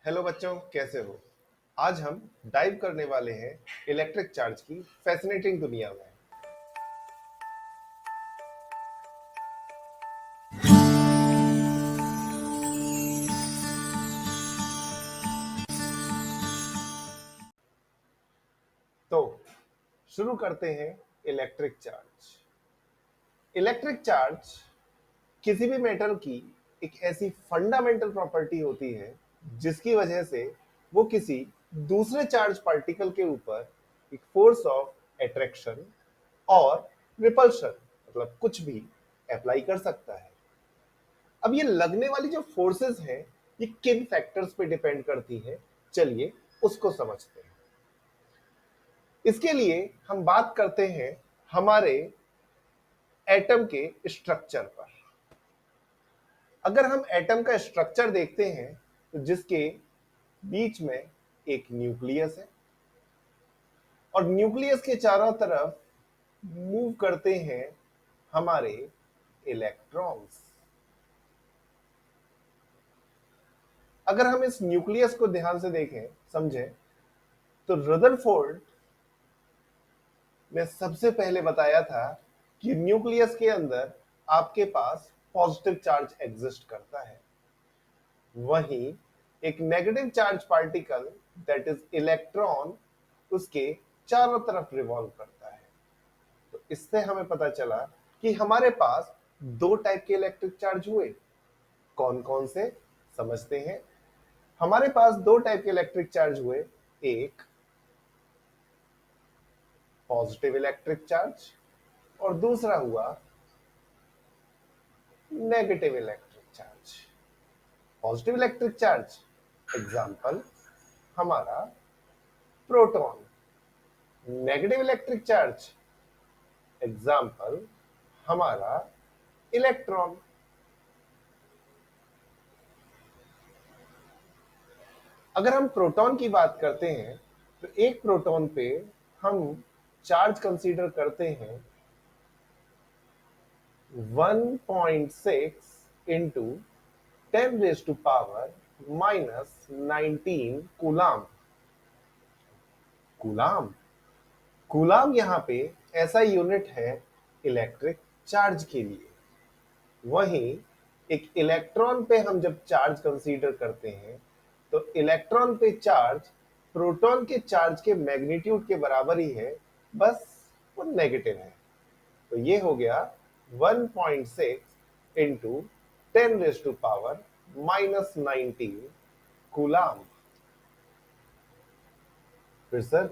Hello बच्चों, कैसे हो? आज हम डाइव करने वाले हैं इलेक्ट्रिक चार्ज की फैसिनेटिंग दुनिया में। तो शुरू करते हैं इलेक्ट्रिक चार्ज। इलेक्ट्रिक चार्ज किसी भी मेटल की एक ऐसी फंडामेंटल प्रॉपर्टी होती है जिसकी वजह से वो किसी दूसरे चार्ज पार्टिकल के ऊपर एक फोर्स ऑफ अट्रैक्शन और रिपल्शन मतलब कुछ भी अप्लाई कर सकता है। अब ये लगने वाली जो फोर्सेस हैं ये किन फैक्टर्स पे डिपेंड करती है, चलिए उसको समझते हैं। इसके लिए हम बात करते हैं हमारे एटम के स्ट्रक्चर पर। अगर हम एटम का स्ट्रक्चर देखते हैं तो जिसके बीच में एक न्यूक्लियस है और न्यूक्लियस के चारों तरफ मूव करते हैं हमारे इलेक्ट्रॉन्स। अगर हम इस न्यूक्लियस को ध्यान से देखें, समझें, तो रदरफोर्ड ने सबसे पहले बताया था कि न्यूक्लियस के अंदर आपके पास पॉजिटिव चार्ज एग्जिस्ट करता है, वहीं एक negative charge particle that is electron उसके चारों तरफ रिवॉल्व करता है। तो इससे हमें पता चला कि हमारे पास दो टाइप के इलेक्ट्रिक चार्ज हुए। कौन कौन से, समझते हैं। हमारे पास दो टाइप के इलेक्ट्रिक चार्ज हुए, एक पॉजिटिव इलेक्ट्रिक चार्ज और दूसरा हुआ negative electric charge. Positive electric charge example हमारा proton, negative electric charge example हमारा इलेक्ट्रॉन। अगर हम प्रोटॉन की बात करते हैं तो एक प्रोटॉन पे हम चार्ज कंसीडर करते हैं 1.6 इंटू 10⁻⁻⁹ कूलाम। कूलाम कूलाम यहाँ पे ऐसा यूनिट है इलेक्ट्रिक चार्ज के लिए। वहीं एक इलेक्ट्रॉन पे हम जब चार्ज कंसीडर करते हैं तो इलेक्ट्रॉन पे चार्ज प्रोटॉन के चार्ज के मैग्नीट्यूड के बराबर ही है, बस वो नेगेटिव है। तो ये हो गया 1.6 इंटू 10⁻⁻⁹ कूलाम। फिर sir,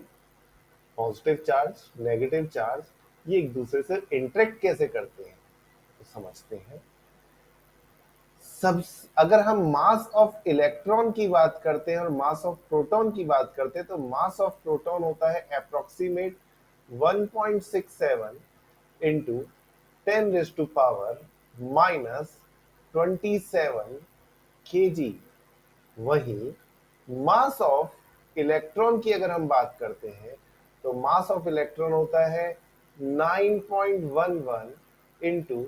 positive charge negative charge ये एक दूसरे से इंटरेक्ट कैसे करते हैं, तो समझते हैं। सब अगर हम मास ऑफ इलेक्ट्रॉन की बात करते हैं और मास ऑफ प्रोटॉन की बात करते हैं तो मास ऑफ प्रोटॉन होता है अप्रोक्सीमेट 1.67 इंटू 10⁻⁻27 kg। वहीं मास ऑफ इलेक्ट्रॉन की अगर हम बात करते हैं तो मास ऑफ इलेक्ट्रॉन होता है 9.11 इंटू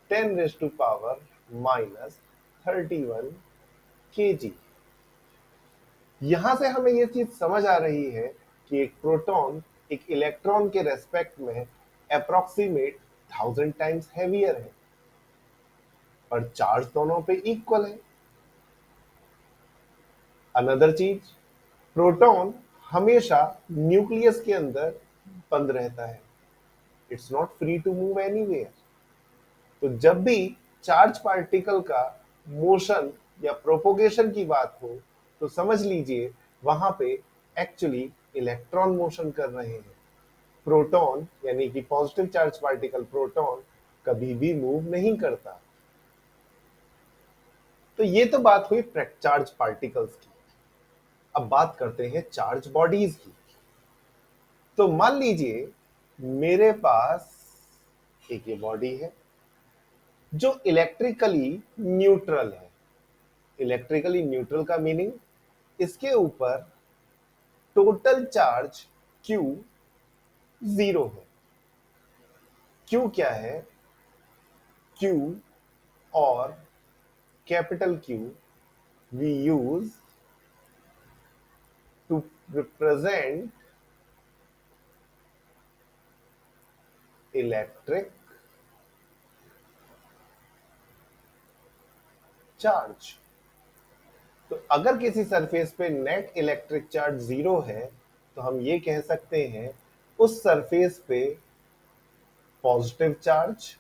10⁻31 kg। यहां से हमें यह चीज समझ आ रही है कि एक प्रोटॉन एक इलेक्ट्रॉन के रेस्पेक्ट में अप्रोक्सीमेट 1000 टाइम्स हैवियर है और चार्ज दोनों पे इक्वल है। अनदर चीज, प्रोटॉन हमेशा न्यूक्लियस के अंदर बंद रहता है, it's not free to move anywhere. तो जब भी चार्ज पार्टिकल का मोशन या प्रोपोगेशन की बात हो तो समझ लीजिए वहां पे एक्चुअली इलेक्ट्रॉन मोशन कर रहे हैं। प्रोटॉन यानी कि पॉजिटिव चार्ज पार्टिकल प्रोटॉन कभी भी मूव नहीं करता। तो ये तो बात हुई चार्ज पार्टिकल्स की। अब बात करते हैं चार्ज बॉडीज की। तो मान लीजिए मेरे पास एक ये बॉडी है जो इलेक्ट्रिकली न्यूट्रल है। इलेक्ट्रिकली न्यूट्रल का मीनिंग इसके ऊपर टोटल चार्ज Q 0 है। Q क्या है? Q और capital Q we use represent electric charge. तो अगर किसी सरफेस पे नेट इलेक्ट्रिक चार्ज 0 है तो हम ये कह सकते हैं उस सरफेस पे पॉजिटिव चार्ज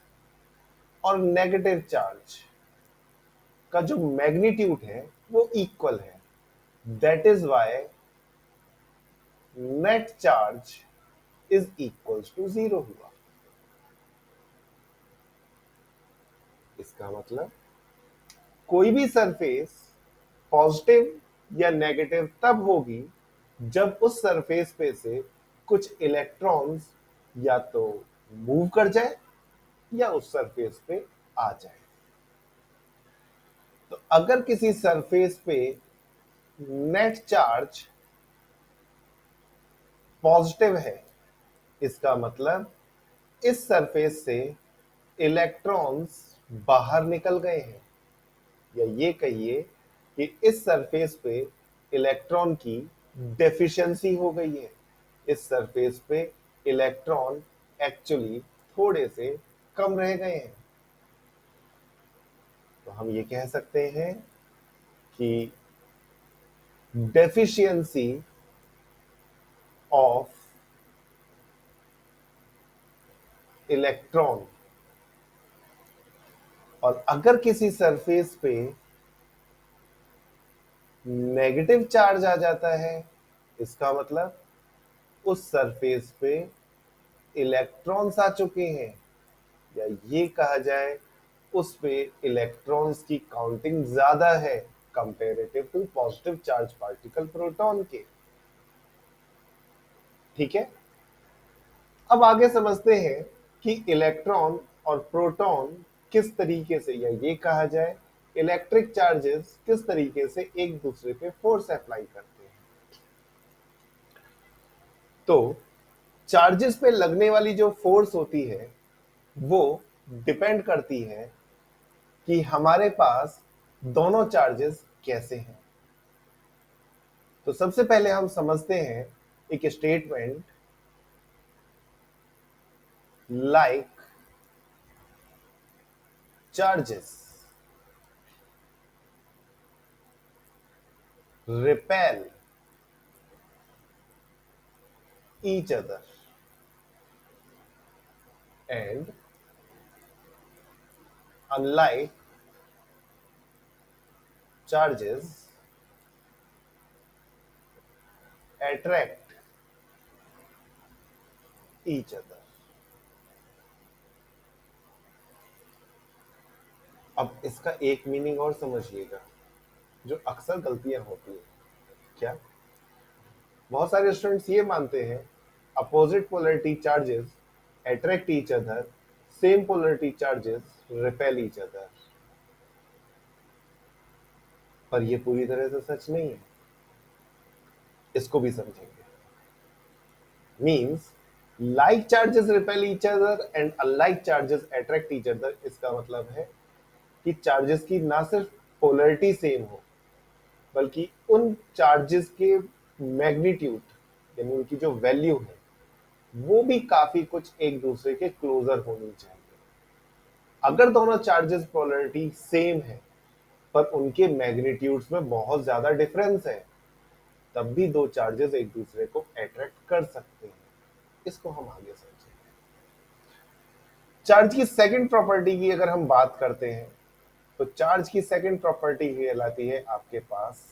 और नेगेटिव चार्ज का जो मैग्नीट्यूड है वो इक्वल है। That is why net charge is equals to 0 हुआ। इसका मतलब कोई भी सरफेस पॉजिटिव या नेगेटिव तब होगी जब उस सरफेस पे से कुछ इलेक्ट्रॉन्स या तो मूव कर जाए या उस सरफेस पे आ जाए। तो अगर किसी सरफेस पे नेट चार्ज पॉजिटिव है इसका मतलब इस सरफेस से इलेक्ट्रॉन्स बाहर निकल गए हैं, या ये कहिए कि इस सरफेस पे इलेक्ट्रॉन की डेफिशिएंसी हो गई है। इस सरफेस पे इलेक्ट्रॉन एक्चुअली थोड़े से कम रह गए हैं। तो हम ये कह सकते हैं कि डेफिशिएंसी ऑफ इलेक्ट्रॉन। और अगर किसी सरफेस पे नेगेटिव चार्ज आ जाता है इसका मतलब उस सरफेस पे इलेक्ट्रॉन्स आ चुके हैं, या ये कहा जाए उस पे इलेक्ट्रॉन्स की काउंटिंग ज्यादा है comparative to positive charge particle proton के। ठीक है, अब आगे समझते हैं कि इलेक्ट्रॉन और प्रोटॉन किस तरीके से, या ये कहा जाए इलेक्ट्रिक चार्जेस किस तरीके से एक दूसरे पे फोर्स अप्लाई करते हैं। तो चार्जेस पे लगने वाली जो फोर्स होती है वो डिपेंड करती है कि हमारे पास दोनों चार्जेस कैसे हैं। तो सबसे पहले हम समझते हैं एक statement like charges repel each other and unlike charges attract each other। अब इसका एक मीनिंग और समझिएगा जो अक्सर गलतियां होती है। क्या बहुत सारे स्टूडेंट्स ये मानते हैं opposite polarity charges attract each other, same polarity charges repel each other, पर ये पूरी तरह से सच नहीं है। इसको भी समझेंगे। Means like charges repel each other and unlike charges attract each other। इसका मतलब है कि चार्जेस की ना सिर्फ पोलैरिटी सेम हो बल्कि उन चार्जेस के मैग्नीट्यूड यानी उनकी जो वैल्यू है वो भी काफी कुछ एक दूसरे के क्लोजर होनी चाहिए। अगर दोनों चार्जेस पोलैरिटी सेम है पर उनके मैग्नीट्यूड्स में बहुत ज्यादा डिफरेंस है तब भी दो चार्जेस एक दूसरे को अट्रैक्ट कर सकते हैं। इसको हम आगे समझेंगे। चार्ज की सेकंड प्रॉपर्टी की अगर हम बात करते हैं तो चार्ज की सेकंड प्रॉपर्टी कहलाती है आपके पास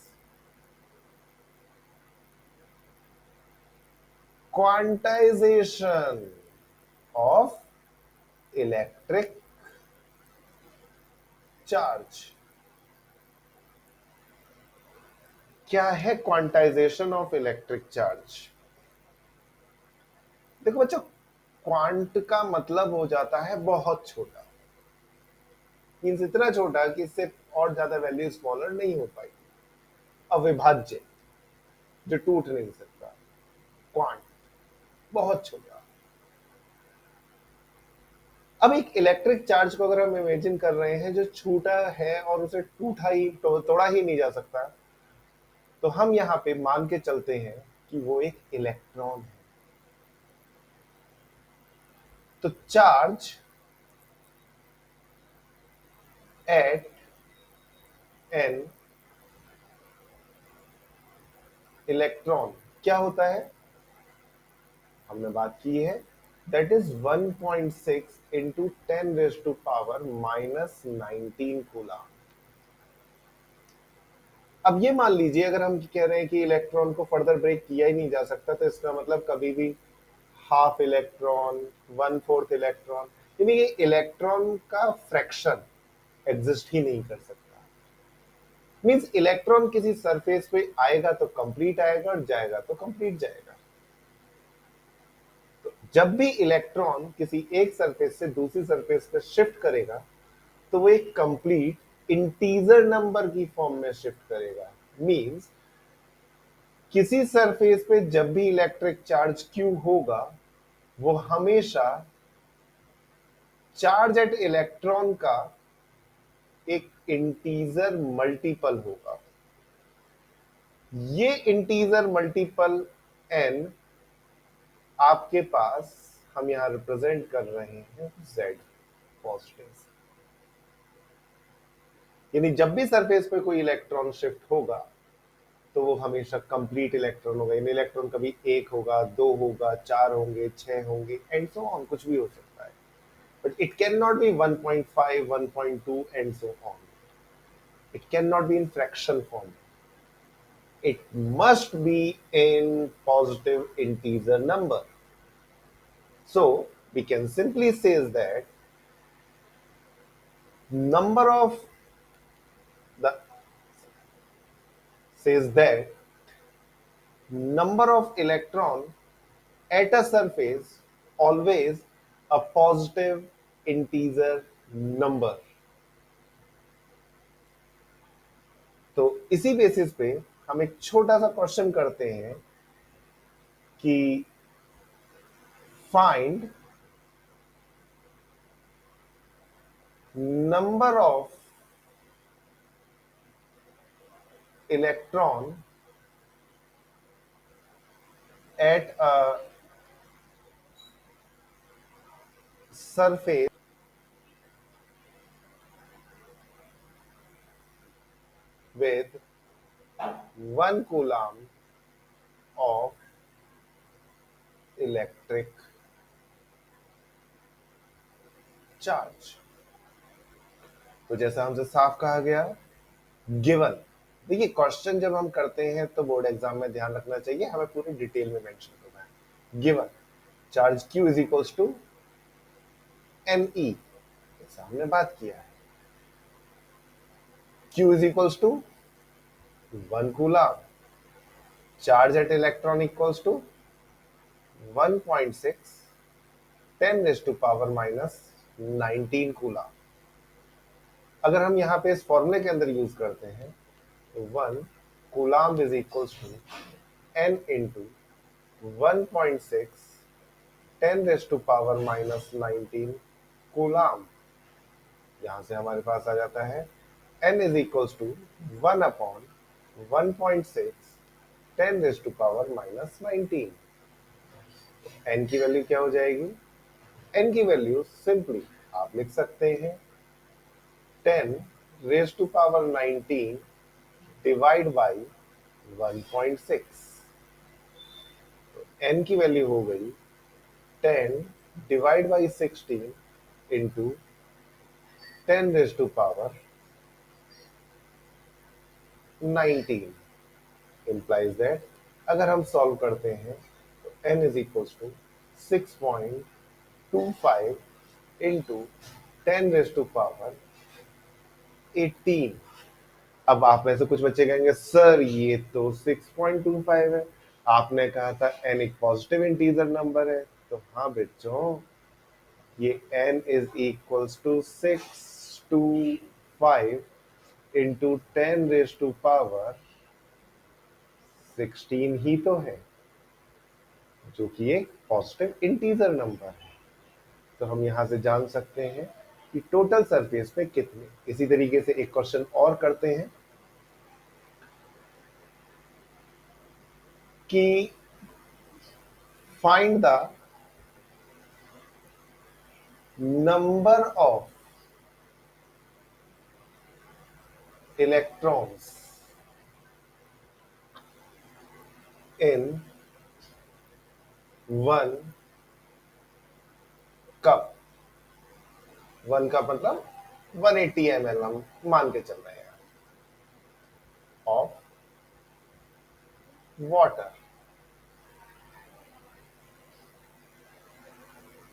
क्वांटाइजेशन ऑफ इलेक्ट्रिक चार्ज। क्या है क्वांटाइजेशन ऑफ इलेक्ट्रिक चार्ज? देखो बच्चों, क्वांट का मतलब हो जाता है बहुत छोटा, मीन्स इतना छोटा कि इससे और ज्यादा वैल्यू स्मॉलर नहीं हो पाएगी, अविभाज्य जो टूट नहीं सकता, क्वांट बहुत छोटा। अब एक इलेक्ट्रिक चार्ज को अगर हम इमेजिन कर रहे हैं जो छोटा है और उसे टूटा ही तोड़ा ही नहीं जा सकता, तो हम यहाँ पे मान के चलते हैं कि वो एक इलेक्ट्रॉन है। तो चार्ज एट एन इलेक्ट्रॉन क्या होता है, हमने बात की है, दैट इज 1.6 इंटू 10⁻⁻⁻19 कूलम। अब ये मान लीजिए अगर हम कह रहे हैं कि इलेक्ट्रॉन को फर्दर ब्रेक किया ही नहीं जा सकता, तो इसका मतलब कभी भी हाफ इलेक्ट्रॉन, 1/4 इलेक्ट्रॉन, यानी ये इलेक्ट्रॉन का फ्रैक्शन एग्जिस्ट ही नहीं कर सकता। मींस इलेक्ट्रॉन किसी सरफेस पे आएगा तो कंप्लीट आएगा और जाएगा तो कंप्लीट जाएगा। तो जब भी इलेक्ट्रॉन किसी एक सरफेस से दूसरी सरफेस पे शिफ्ट करेगा तो वो एक कंप्लीट इंटीजर नंबर की फॉर्म में शिफ्ट करेगा। मींस किसी सरफेस पे जब भी इलेक्ट्रिक चार्ज Q होगा वो हमेशा चार्ज एट इलेक्ट्रॉन का एक इंटीजर मल्टीपल होगा। ये इंटीजर मल्टीपल n आपके पास हम यहां रिप्रेजेंट कर रहे हैं Z पॉजिटिव। यानी जब भी सरफेस पे कोई इलेक्ट्रॉन शिफ्ट होगा तो वो हमेशा कंप्लीट इलेक्ट्रॉन होगा। यानी इलेक्ट्रॉन कभी 1 होगा, 2 होगा, 4 होंगे, 6 होंगे एंड सो ऑन, कुछ भी हो सकता है। But it can not be 1.5, 1.2 and so on. It cannot be in fraction form. It must be in positive integer number. So we can simply say that number of the says that number of electron at a surface always a positive integer number. तो इसी basis पे हम एक छोटा सा question करते हैं कि find number of electron at a surface with 1 coulomb of electric charge। तो जैसा हमसे साफ कहा गया, गिवन, देखिए क्वेश्चन जब हम करते हैं तो बोर्ड एग्जाम में ध्यान रखना चाहिए, हमें पूरी डिटेल में मेंशन करना है। Given charge Q is equals to NE, जैसा हमने बात किया है, Q is equals to 1 coulomb, charge at electron equals to 1.6 10⁻⁻⁻19 coulomb. अगर हम यहाँ पे इस फॉर्मूले के अंदर यूज करते हैं तो 1 coulomb is equals to n into 1.6 10⁻⁻19 coulomb. यहां से हमारे पास आ जाता है n is equals to 1/1.6 10⁻⁻19। n की वैल्यू क्या हो जाएगी? n की वैल्यू सिंपली आप लिख सकते हैं 10⁻⁹ डिवाइड बाई 1.6। n की वैल्यू हो गई 10 divide by 16 into 10⁻⁹ implies that अगर हम सॉल्व करते हैं तो n is equals to 6.25 into 10⁻18। अब आप में से कुछ बच्चे कहेंगे सर ये तो 6.25 है, आपने कहा था n एक पॉजिटिव इंटीजर नंबर है। तो हाँ बच्चों, ये n is equals to 625 into 10⁻16 ही तो है, जो कि एक पॉजिटिव इंटीजर नंबर है। तो हम यहां से जान सकते हैं कि टोटल सरफेस पे कितने। इसी तरीके से एक क्वेश्चन और करते हैं कि find the number of electrons in one cup. One cup मतलब 180 ml हम मान के चल रहे हैं ऑफ वाटर।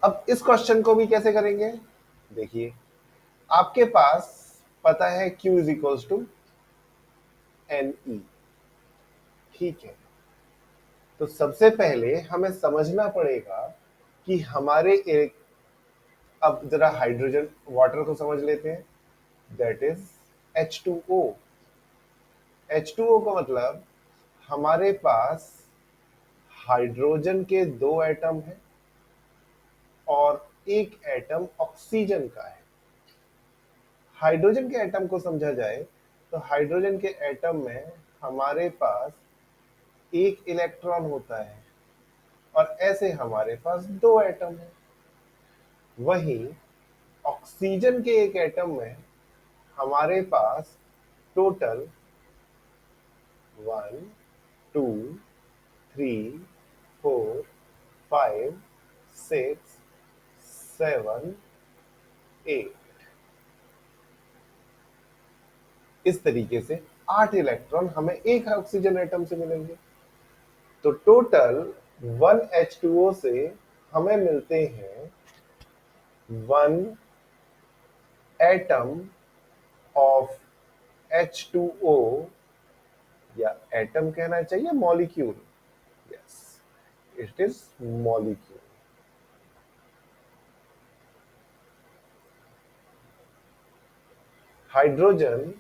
अब इस क्वेश्चन को भी कैसे करेंगे, देखिए आपके पास पता है Q is equals to NE, ठीक है। तो सबसे पहले हमें समझना पड़ेगा कि हमारे एक, अब जरा हाइड्रोजन वाटर को समझ लेते हैं, दैट इज H2O। H2O का मतलब हमारे पास हाइड्रोजन के 2 एटम हैं और एक एटम ऑक्सीजन का है। हाइड्रोजन के एटम को समझा जाए तो हाइड्रोजन के एटम में हमारे पास एक इलेक्ट्रॉन होता है और ऐसे हमारे पास 2 एटम है। वहीं ऑक्सीजन के एक एटम में हमारे पास टोटल 1 2 3 4 5 6 7 8, इस तरीके से 8 इलेक्ट्रॉन हमें एक ऑक्सीजन एटम से मिलेंगे। तो टोटल 1H2O से हमें मिलते हैं 1 एटम ऑफ H2O, या एटम कहना चाहिए molecule, yes it is molecule. Hydrogen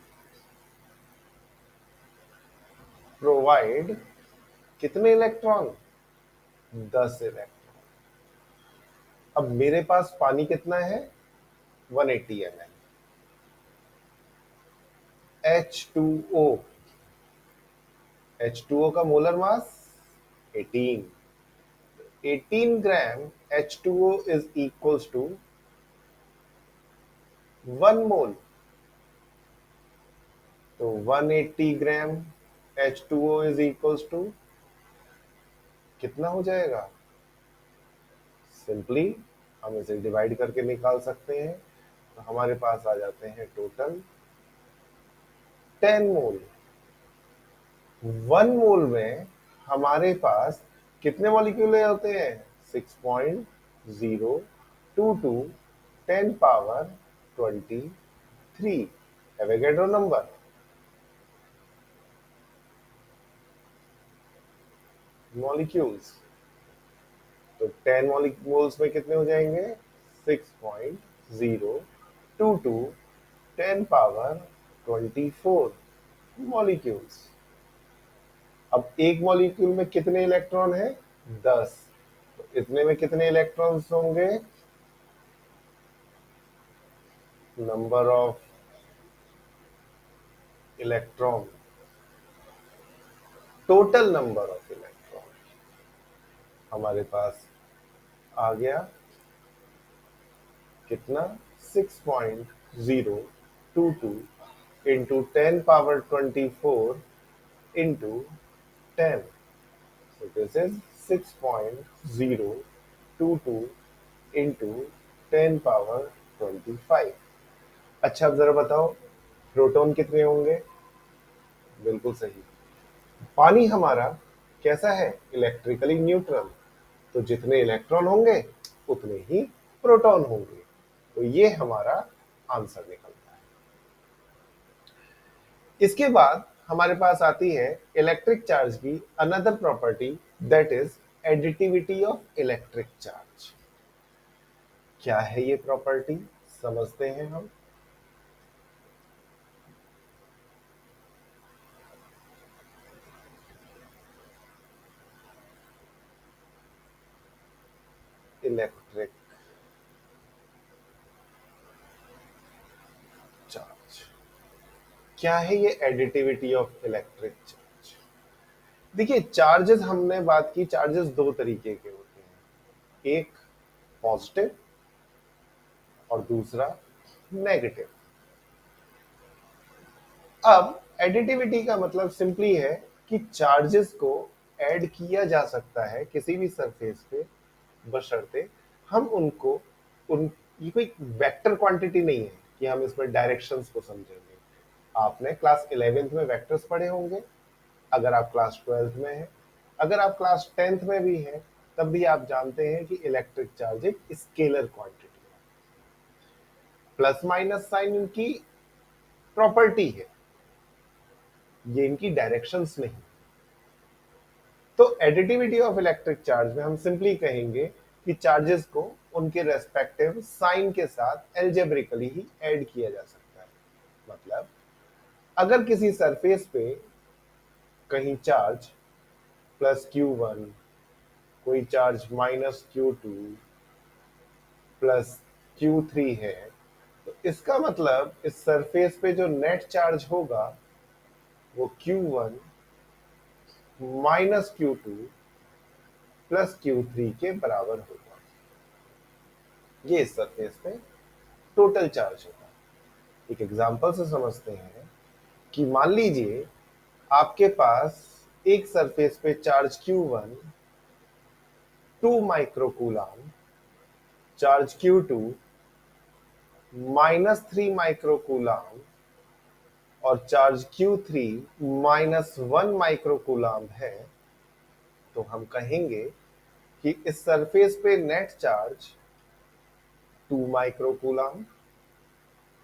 provide कितने इलेक्ट्रॉन, 10 इलेक्ट्रॉन। अब मेरे पास पानी कितना है, 180 ml। H2O, H2O का molar mass 18, 18 gram H2O is equals to 1 mole. तो 180 ग्राम H2O इज इक्वल्स टू कितना हो जाएगा, सिंपली हम इसे डिवाइड करके निकाल सकते हैं। तो हमारे पास आ जाते हैं टोटल 10 मोल। 1 मोल में हमारे पास कितने मॉलिक्यूल होते हैं, 6.022 10 पावर 23 एवोगैड्रो नंबर। मॉलिक्यूल्स, तो 10 मॉलिक्यूल्स में कितने हो जाएंगे, 6.022 10 पावर 24 मॉलिक्यूल्स। अब एक मॉलिक्यूल में कितने इलेक्ट्रॉन है, 10। तो इतने में कितने इलेक्ट्रॉन्स होंगे, number of electron, total number of electron हमारे पास आ गया कितना, 6.022 into 10 power 24 into 10। So this is 6.022 into 10 power 25। अच्छा अब जरा बताओ प्रोटॉन कितने होंगे, बिल्कुल सही, पानी हमारा कैसा है, इलेक्ट्रिकली न्यूट्रल। तो जितने इलेक्ट्रॉन होंगे उतने ही प्रोटॉन होंगे। तो ये हमारा आंसर निकलता है। इसके बाद हमारे पास आती है इलेक्ट्रिक चार्ज की another property, that is additivity of electric charge. क्या है ये प्रॉपर्टी, समझते हैं हम। इलेक्ट्रिक चार्ज, क्या है ये एडिटिविटी ऑफ इलेक्ट्रिक चार्ज। देखिए चार्जेस, हमने बात की चार्जेस दो तरीके के होते हैं, एक पॉजिटिव और दूसरा नेगेटिव। अब एडिटिविटी का मतलब सिंपली है कि चार्जेस को ऐड किया जा सकता है किसी भी सरफेस पे, बशर्ते हम उनको उन ये कोई वेक्टर क्वांटिटी नहीं है कि हम इसमें डायरेक्शंस को समझेंगे। आपने क्लास 11th में वेक्टर्स पढ़े होंगे, अगर आप क्लास 12th में हैं, अगर आप क्लास 10th में भी हैं, तब भी आप जानते हैं कि इलेक्ट्रिक चार्ज एक स्केलर क्वांटिटी है। प्लस माइनस साइन इनकी प्रॉपर्टी है, ये इनकी डायरेक्शंस नहीं। तो एडिटिविटी ऑफ इलेक्ट्रिक चार्ज में हम सिंपली कहेंगे कि चार्जेस को उनके रेस्पेक्टिव साइन के साथ एल्जेब्रिकली ही ऐड किया जा सकता है। मतलब अगर किसी सरफेस पे कहीं चार्ज प्लस Q1, कोई charge minus Q2 plus Q3 है, तो इसका मतलब इस सरफेस पे जो नेट चार्ज होगा वो Q1 minus Q2 plus Q3 के बराबर होगा। ये इस सरफेस पे टोटल चार्ज होगा। एक एग्जांपल से समझते हैं कि मान लीजिए आपके पास एक सरफेस पे charge Q1 2 microcoulomb, charge Q2 minus 3 microcoulomb और चार्ज Q3 माइनस 1 माइक्रोकूलम है, तो हम कहेंगे कि इस सरफेस पे net charge 2 microcoulomb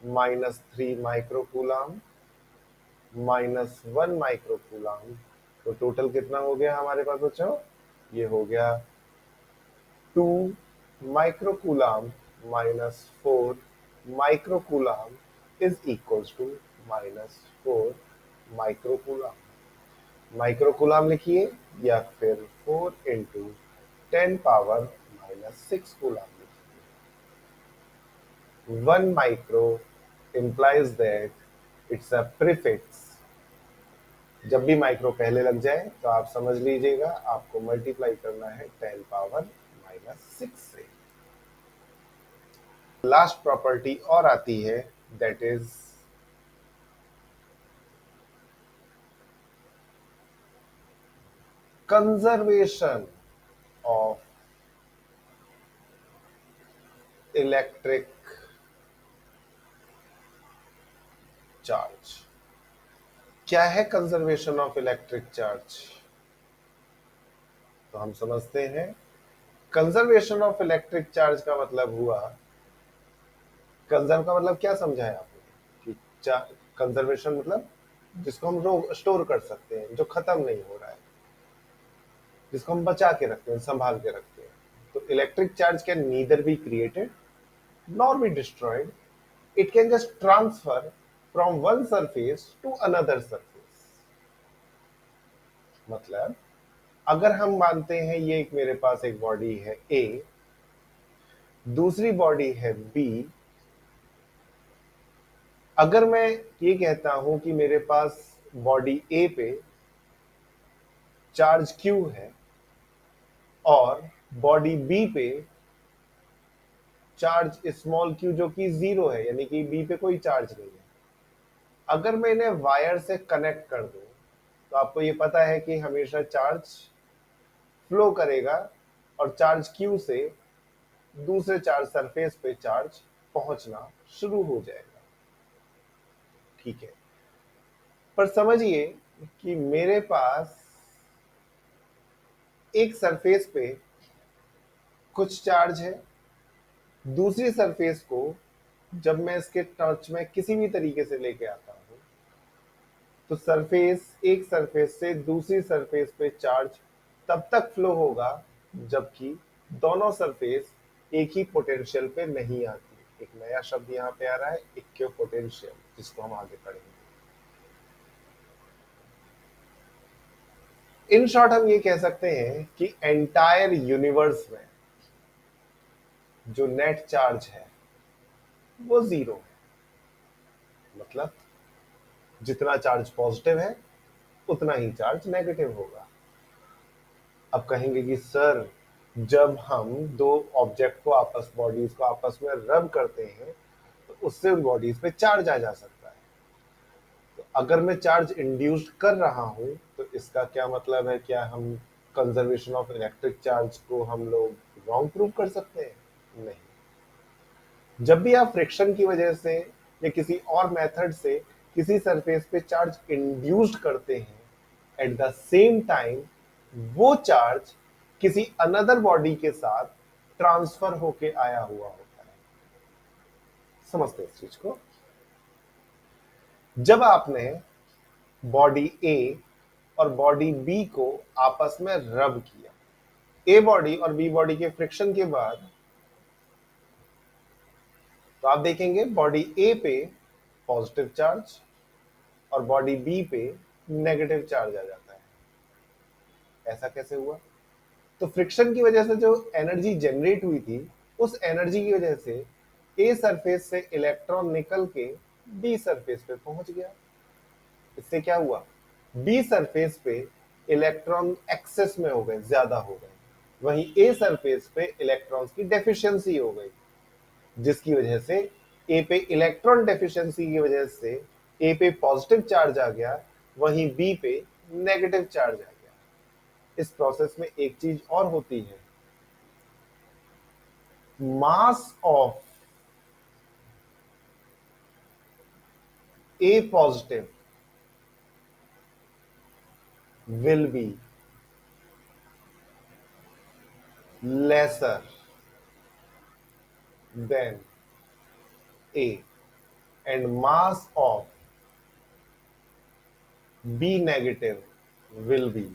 minus 3 microcoulomb minus 1 microcoulomb, तो टोटल कितना हो गया हमारे पास बच्चों? ये हो गया 2 microcoulomb minus 4 microcoulomb is equals to minus 4 microcoulomb. Microcoulomb लिखिए या फिर 4 इंटू 10 पावर माइनस 6 कूलम लिखिए। 1 micro implies that it's a prefix। जब भी माइक्रो पहले लग जाए तो आप समझ लीजिएगा आपको मल्टीप्लाई करना है 10 पावर माइनस 6 से। लास्ट प्रॉपर्टी और आती है, that is conservation of electric charge. क्या है कंजर्वेशन ऑफ इलेक्ट्रिक चार्ज? तो हम समझते हैं कंजर्वेशन ऑफ इलेक्ट्रिक चार्ज का मतलब हुआ, कंजर्व का मतलब क्या समझा है आपने कि कंजर्वेशन मतलब जिसको हम स्टोर कर सकते हैं, जो खत्म नहीं हो रहा है, जिसको हम बचा के रखते हैं, संभाल के रखते हैं। तो electric charge can neither be created nor be destroyed, it can just transfer from one surface to another surface. मतलब अगर हम मानते हैं ये एक मेरे पास एक बॉडी है ए, दूसरी बॉडी है बी, अगर मैं ये कहता हूं कि मेरे पास बॉडी ए पे चार्ज Q है और बॉडी बी पे चार्ज स्मॉल q जो कि 0 है, यानी कि बी पे कोई चार्ज नहीं है, अगर मैं इन्हें वायर से कनेक्ट कर दूं तो आपको ये पता है कि हमेशा चार्ज फ्लो करेगा और चार्ज Q से दूसरे चार्ज सरफेस पे चार्ज पहुंचना शुरू हो जाएगा। ठीक है, पर समझिए कि मेरे पास एक सरफेस पे कुछ चार्ज है, दूसरी सरफेस को जब मैं इसके टच में किसी भी तरीके से लेके आता हूं तो सरफेस एक सरफेस से दूसरी सरफेस पे चार्ज तब तक फ्लो होगा जबकि दोनों सरफेस एक ही पोटेंशियल पे नहीं आती। एक नया शब्द यहाँ पे आ रहा है, इक्वियो पोटेंशियल, जिसको हम आगे पढ़ेंगे। इन शॉर्ट हम ये कह सकते हैं कि एंटायर यूनिवर्स में जो नेट चार्ज है वो 0 है। मतलब जितना चार्ज पॉजिटिव है उतना ही चार्ज नेगेटिव होगा। अब कहेंगे कि सर जब हम दो ऑब्जेक्ट को आपस बॉडीज को आपस में रब करते हैं तो उससे उन बॉडीज पे चार्ज आ जा सकता है। तो अगर मैं चार्ज इंड्यूस्ड कर रहा हूं तो इसका क्या मतलब है, क्या हम कंजर्वेशन ऑफ इलेक्ट्रिक चार्ज को हम लोग रॉन्ग प्रूव कर सकते हैं? नहीं। जब भी आप फ्रिक्शन की वजह से या किसी और मेथड से किसी सरफेस पे चार्ज इंड्यूस्ड करते हैं, एट द सेम टाइम वो चार्ज किसी अनदर बॉडी के साथ ट्रांसफर होके आया हुआ होता है। समझते हैं इस चीज को? जब आपने बॉडी ए और बॉडी बी को आपस में रब किया, ए बॉडी और बी बॉडी के फ्रिक्शन के बाद, तो आप देखेंगे बॉडी ए पे पॉजिटिव चार्ज और बॉडी बी पे नेगेटिव चार्ज आ जाता है। ऐसा कैसे हुआ? तो फ्रिक्शन की वजह से जो एनर्जी जनरेट हुई थी, उस एनर्जी की वजह से ए सरफेस से इलेक्ट्रॉन निकल के बी सरफेस पे पहुंच गया। इससे क्या हुआ? बी सरफेस पे इलेक्ट्रॉन एक्सेस में हो गए, ज्यादा हो गए, वहीं ए सरफेस पे इलेक्ट्रॉन्स की डेफिशिएंसी हो गई, जिसकी वजह से ए पे इलेक्ट्रॉन डेफिशिएंसी की वजह से ए पे पॉजिटिव चार्ज आ गया, वहीं बी पे नेगेटिव चार्ज आ गया। इस प्रोसेस में एक चीज और होती है, mass of A positive will be lesser than A and mass of B negative will be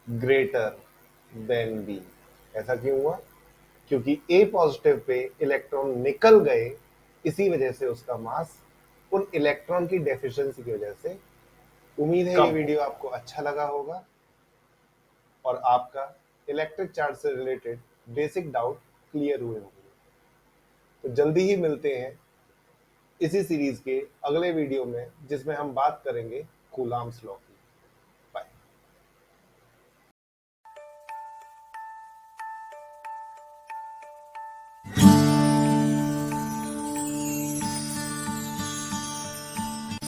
greater than B। ऐसा क्यों हुआ? क्योंकि A पॉजिटिव पे इलेक्ट्रॉन निकल गए, इसी वजह से उसका मास उन इलेक्ट्रॉन की डेफिशिएंसी की वजह से। उम्मीद है ये वीडियो आपको अच्छा लगा होगा और आपका इलेक्ट्रिक चार्ज से रिलेटेड बेसिक डाउट क्लियर हुए होंगे। तो जल्दी ही मिलते हैं इसी सीरीज के अगले वीडियो में, जिसमें हम बात करेंगे कूलाम्स लॉ की।